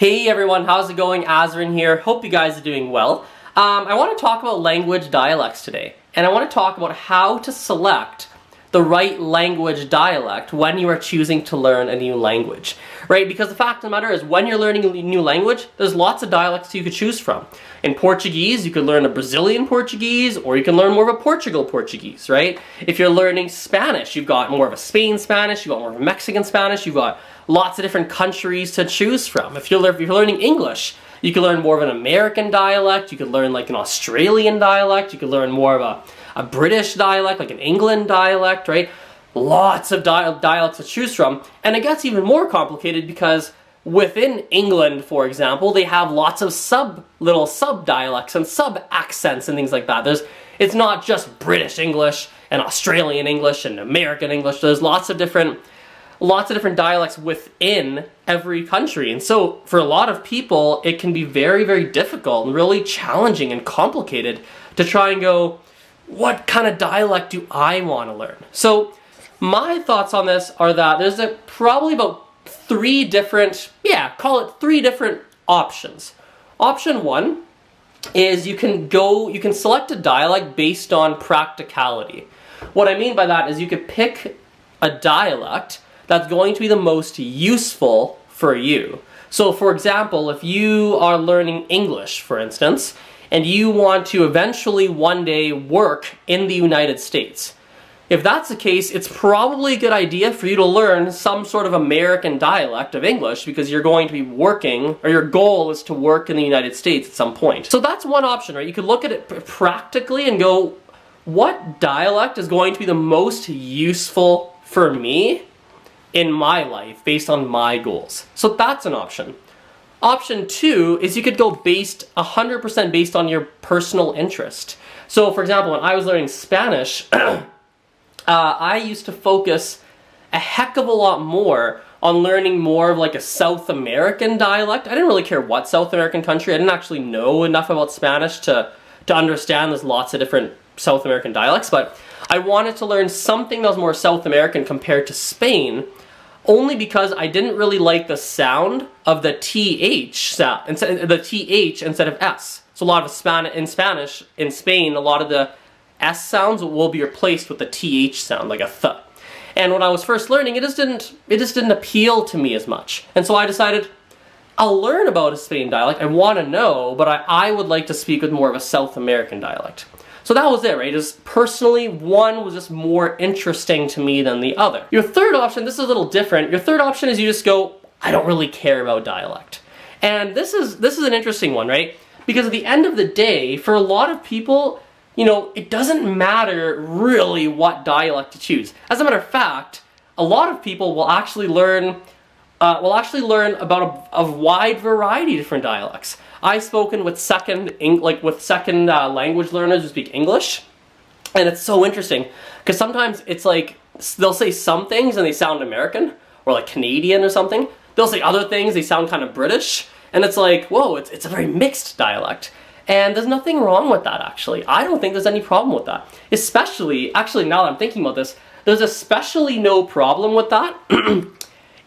Hey everyone, how's it going? Azren here. Hope you guys are doing well. I want to talk about language dialects today, and I want to talk about how to select the right language dialect when you are choosing to learn a new language, right? Because the fact of the matter is, when you're learning a new language, there's lots of dialects you could choose from. In Portuguese, you could learn a Brazilian Portuguese, or you can learn more of a Portugal Portuguese, right? If you're learning Spanish, you've got more of a Spain Spanish, you've got more of a Mexican Spanish, you've got lots of different countries to choose from. If you're learning English, you could learn more of an American dialect, you could learn like an Australian dialect, you could learn more of a British dialect, like an England dialect, right? Lots of dialects to choose from. And it gets even more complicated because within England, for example, they have lots of little sub-dialects and sub-accents and things like that. It's not just British English and Australian English and American English. There's lots of different dialects within every country. And so for a lot of people, it can be very, very difficult and really challenging and complicated to try and go, what kind of dialect do I want to learn? So my thoughts on this are that there's probably about three different options. Option one is you can select a dialect based on practicality. What I mean by that is you could pick a dialect that's going to be the most useful for you. So for example, if you are learning English, for instance, and you want to eventually one day work in the United States, if that's the case, it's probably a good idea for you to learn some sort of American dialect of English because you're going to be working, or your goal is to work in the United States at some point. So that's one option, right? You could look at it practically and go, what dialect is going to be the most useful for me in my life based on my goals? So that's an option. Option two is you could go 100% based on your personal interest. So for example, when I was learning Spanish, I used to focus a heck of a lot more on learning more of like a South American dialect. I didn't really care what South American country. I didn't actually know enough about Spanish to understand there's lots of different South American dialects, but I wanted to learn something that was more South American compared to Spain, only because I didn't really like the sound of the TH sound, the TH instead of S. So a lot of in Spain, a lot of the S sounds will be replaced with the TH sound, like a th. And when I was first learning, it just didn't appeal to me as much. And so I decided, I'll learn about a Spain dialect, I want to know, but I would like to speak with more of a South American dialect. So that was it, right? Just personally, one was just more interesting to me than the other. Your third option, this is a little different. Your third option is you just go, I don't really care about dialect. And this is an interesting one, right? Because at the end of the day, for a lot of people, you know, it doesn't matter really what dialect to choose. As a matter of fact, a lot of people will actually learn about a wide variety of different dialects. I've spoken with second language learners who speak English, and it's so interesting because sometimes it's like they'll say some things and they sound American or like Canadian or something. They'll say other things, they sound kind of British, and it's like, whoa, it's a very mixed dialect. And there's nothing wrong with that, actually. I don't think there's any problem with that. Actually, now that I'm thinking about this, there's especially no problem with that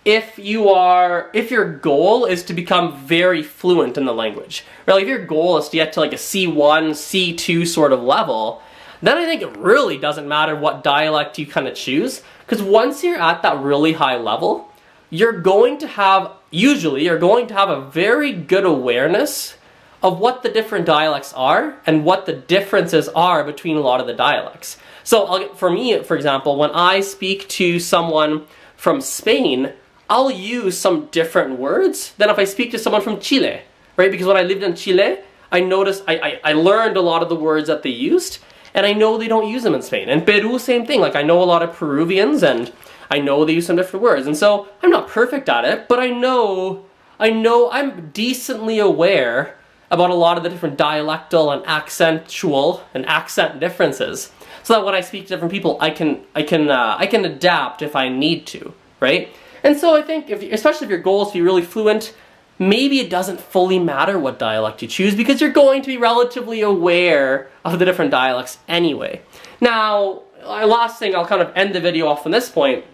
if your goal is to become very fluent in the language. Right? If your goal is to get to like a C1, C2 sort of level, then I think it really doesn't matter what dialect you kind of choose, because once you're at that really high level, you're going to have a very good awareness of what the different dialects are and what the differences are between a lot of the dialects. So for me, for example, when I speak to someone from Spain, I'll use some different words than if I speak to someone from Chile, right? Because when I lived in Chile, I noticed, I learned a lot of the words that they used, and I know they don't use them in Spain. And Peru, same thing. Like, I know a lot of Peruvians, and I know they use some different words. And so I'm not perfect at it, but I know I'm decently aware about a lot of the different dialectal and accent differences, so that when I speak to different people, I can adapt if I need to, right? And so I think, especially if your goal is to be really fluent, maybe it doesn't fully matter what dialect you choose because you're going to be relatively aware of the different dialects anyway. Now, last thing, I'll kind of end the video off on this point.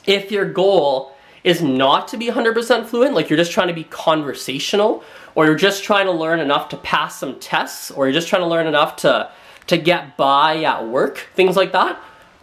If your goal is not to be 100% fluent, like you're just trying to be conversational, or you're just trying to learn enough to pass some tests, or you're just trying to learn enough to get by at work, things like that,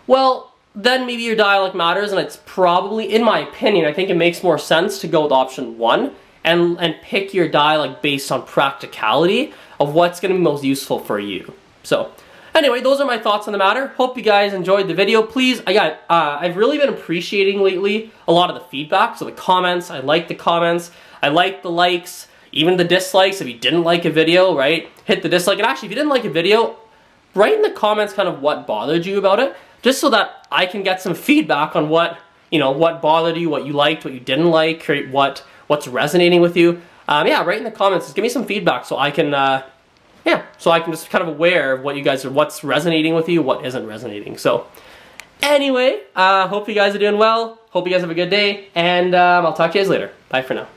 well, then maybe your dialect matters, and it's probably, in my opinion, I think it makes more sense to go with option 1 and pick your dialect based on practicality of what's going to be most useful for you. So anyway, those are my thoughts on the matter. Hope you guys enjoyed the video. Please, I've really been appreciating lately a lot of the feedback, so the comments. I like the comments, I like the likes, even the dislikes. If you didn't like a video, right, hit the dislike. And actually, if you didn't like a video, write in the comments kind of what bothered you about it, just so that I can get some feedback on what, you know, what bothered you, what you liked, what you didn't like, what's resonating with you. Yeah, write in the comments. Just give me some feedback so I can, so I can just kind of aware of what you guys are, what's resonating with you, what isn't resonating. So anyway, hope you guys are doing well. Hope you guys have a good day, and I'll talk to you guys later. Bye for now.